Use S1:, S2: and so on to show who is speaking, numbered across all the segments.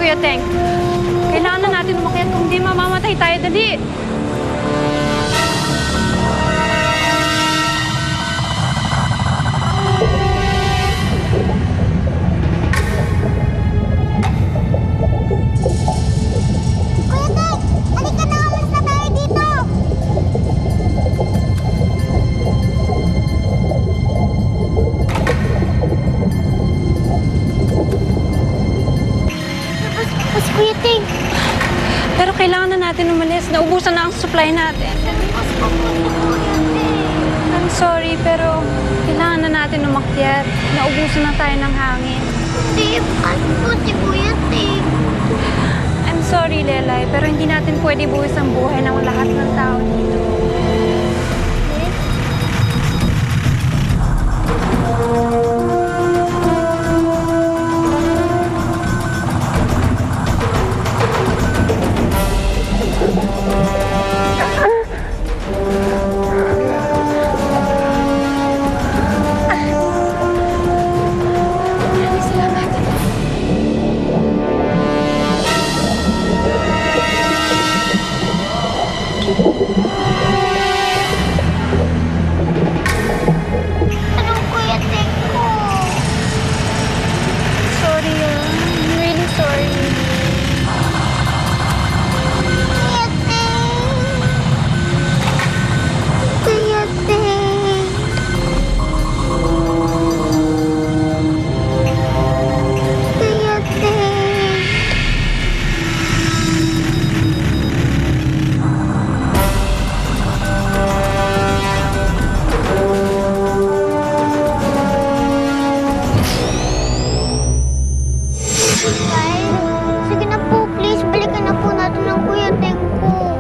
S1: Kuya Teng. Kailangan na natin umakyat kung di mamamatay tayo. Dali!
S2: Kuya Tek! Halika na! Alas na tayo dito! Mas Kuya Tek!
S1: Pero kailangan na natin umalis. Naubusan na ang supply natin.
S2: Mas papunta Kuya Tek!
S1: I'm sorry, pero kailangan na natin umakyat. Naubusan na tayo ng hangin.
S2: Hindi, ano po si Kuya Tek?
S1: I'm sorry, Lelay, pero hindi natin pwede buwis ang buhay ng lahat ng tao dito.
S2: Anong Kuya Tek ko?
S1: Sorry, I'm really sorry.
S2: Kuya Tek! Kuya Tek! Kuya Tek! Guys, sige na po, please. Balikan na po natin ang Kuya Tek ko.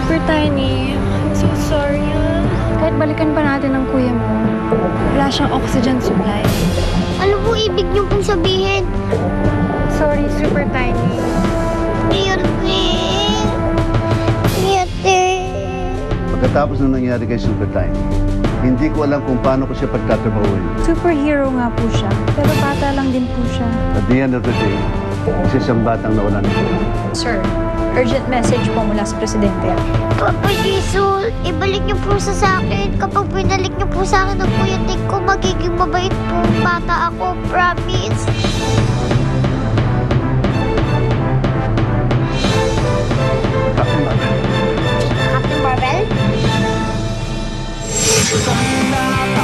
S1: Super Tiny, I'm so sorry. Kahit balikan pa natin ang kuya mo, wala siyang oxygen supply.
S2: Ano po ibig niyo pong sabihin?
S1: Sorry, Super Tiny.
S2: Kuya Tek! Kuya Tek!
S3: Pagkatapos ng nangyari kay Super Time, hindi ko alam kung paano ko siya pagtatrabahuin.
S1: Superhero nga po siya, pero bata lang din po siya.
S3: At the end of the day, isa siyang batang nawalan nito.
S4: Sir, urgent message po mula sa Presidente.
S2: Papa Jesus, ibalik niyo po sa akin. Kapag binalik niyo po sa akin ang Kuya Tek ko, magiging mabait po bata ako. Promise.
S3: Captain Marvel.
S2: Captain Marvel?